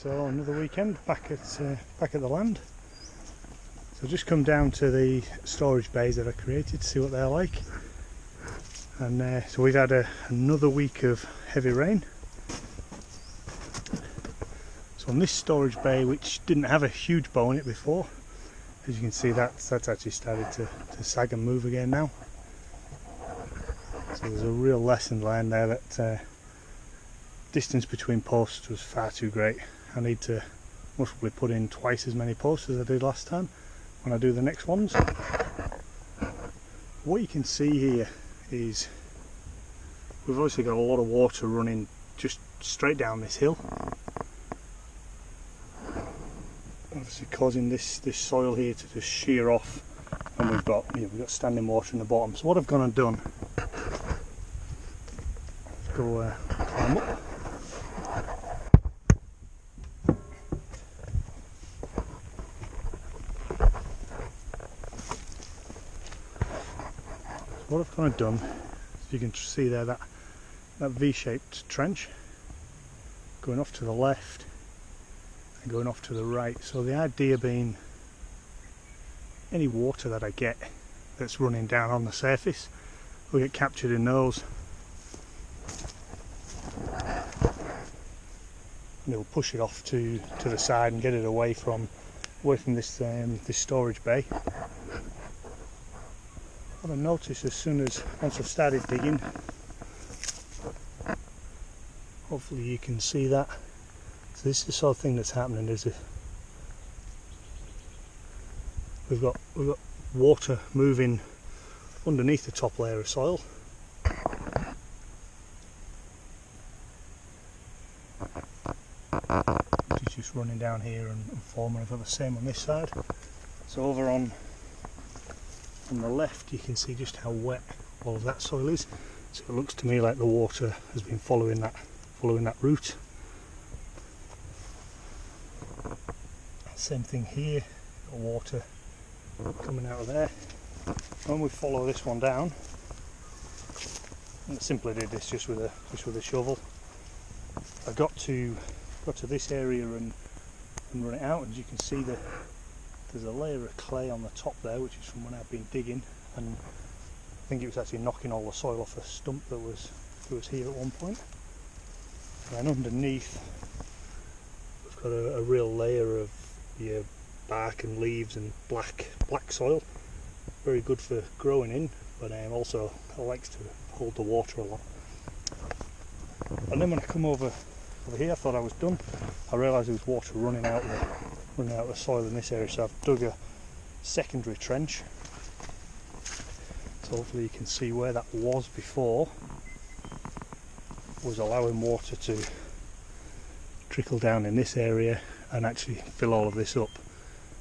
So another weekend back at the land. So just come down to the storage bays that I created to see what they're like. And so we've had another week of heavy rain. So on this storage bay, which didn't have a huge bow in it before, as you can see that's actually started to sag and move again now. So there's a real lesson learned there that distance between posts was far too great. I need to most probably put in twice as many posts as I did last time when I do the next ones. What you can see here is we've obviously got a lot of water running just straight down this hill, obviously causing this soil here to just shear off, and we've got standing water in the bottom. So what I've gone and done, let's go climb up. What I've kind of done, as you can see there, that V-shaped trench going off to the left and going off to the right. So the idea being, any water that I get that's running down on the surface will get captured in those, and it'll push it off to the side and get it away from this this storage bay. What I noticed once I've started digging, hopefully you can see that. So this is the sort of thing that's happening, is we've got water moving underneath the top layer of soil. It's just running down here and forming. I've got the same on this side. So over on the left you can see just how wet all of that soil is. So it looks to me like the water has been following that route. Same thing here, got water coming out of there. When we follow this one down, and I simply did this just with a shovel, I got to this area and run it out, and you can see that there's a layer of clay on the top there, which is from when I've been digging, and I think it was actually knocking all the soil off a stump that was here at one point. And underneath we've got a real layer of bark and leaves and black soil, very good for growing in, but also it likes to hold the water a lot. And then when I come over here, I thought I was done. I realised there was water running out of the soil in this area, so I've dug a secondary trench. So hopefully you can see where that was before was allowing water to trickle down in this area and actually fill all of this up.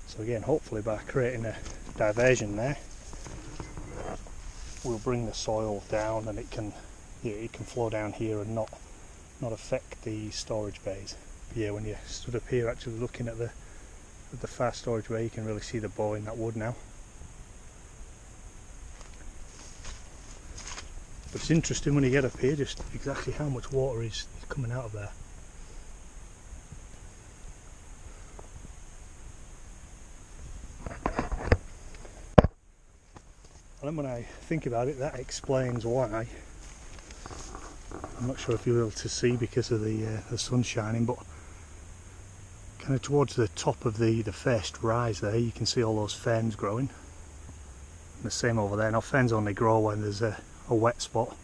So again, hopefully by creating a diversion there, we'll bring the soil down and it can flow down here and not affect the storage bays. But yeah, when you stood up here actually looking at the far storage bay, you can really see the bow in that wood now. But it's interesting when you get up here just exactly how much water is coming out of there. And then when I think about it, that explains why. I'm not sure if you're able to see because of the sun shining, but kind of towards the top of the first rise there, you can see all those ferns growing. And the same over there. Now ferns only grow when there's a wet spot,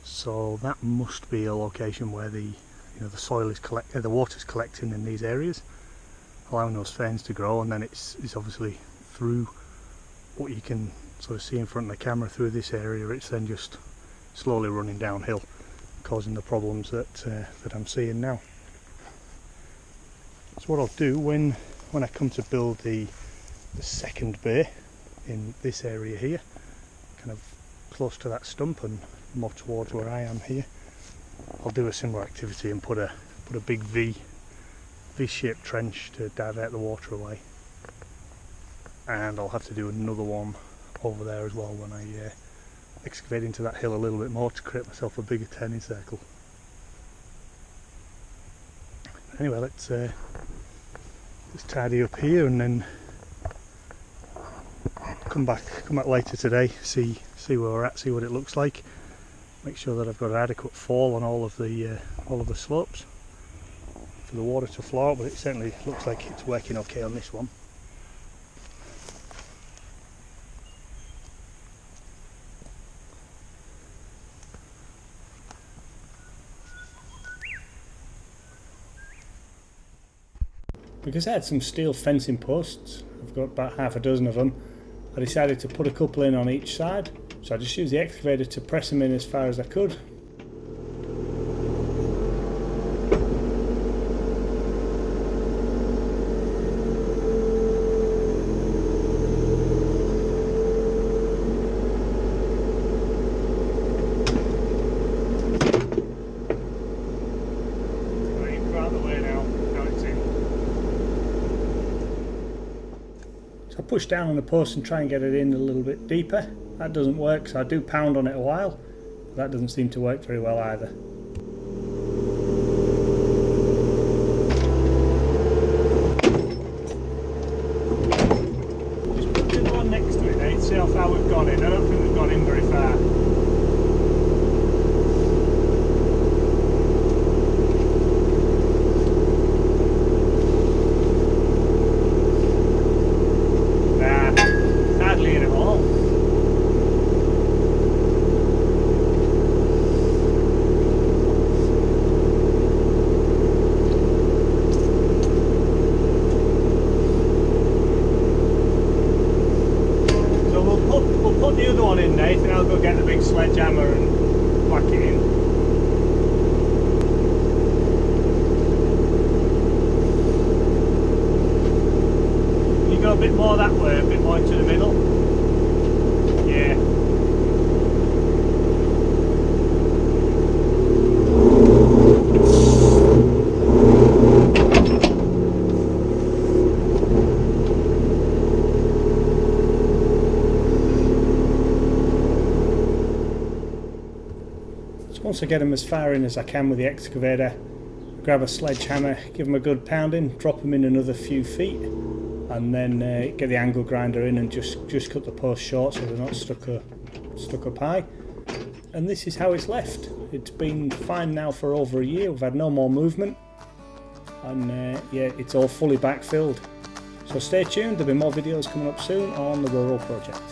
so that must be a location where the soil is the water's collecting in these areas, allowing those ferns to grow, and then it's obviously through what you can sort of see in front of the camera through this area, it's then just slowly running downhill, causing the problems that I'm seeing now. So what I'll do when I come to build the second bay in this area here, kind of close to that stump and more towards where I am here, I'll do a similar activity and put a big V-shaped trench to divert the water away, and I'll have to do another one over there as well when I excavate into that hill a little bit more to create myself a bigger turning circle. anyway, let's just tidy up here and then come back later today, see where we're at, see what it looks like, make sure that I've got adequate fall on all of the slopes for the water to flow out, but it certainly looks like it's working okay on this one. Because I had some steel fencing posts, I've got about half a dozen of them, I decided to put a couple in on each side, so I just used the excavator to press them in as far as I could. So I push down on the post and try and get it in a little bit deeper. That doesn't work, so I do pound on it a while, but that doesn't seem to work very well either. Just put the one next to it there, see how far we've gone in. I don't think we've gone in very far. Put the other one in, Nathan. I'll go get the big sledgehammer and whack it in. Can you go a bit more that way, a bit more into the middle? Yeah. Once I get them as far in as I can with the excavator, grab a sledgehammer, give them a good pounding, drop them in another few feet, and then get the angle grinder in and just cut the post short so they're not stuck up high. And this is how it's left. It's been fine now for over a year. We've had no more movement, and yeah, it's all fully backfilled. So stay tuned, there'll be more videos coming up soon on the rural project.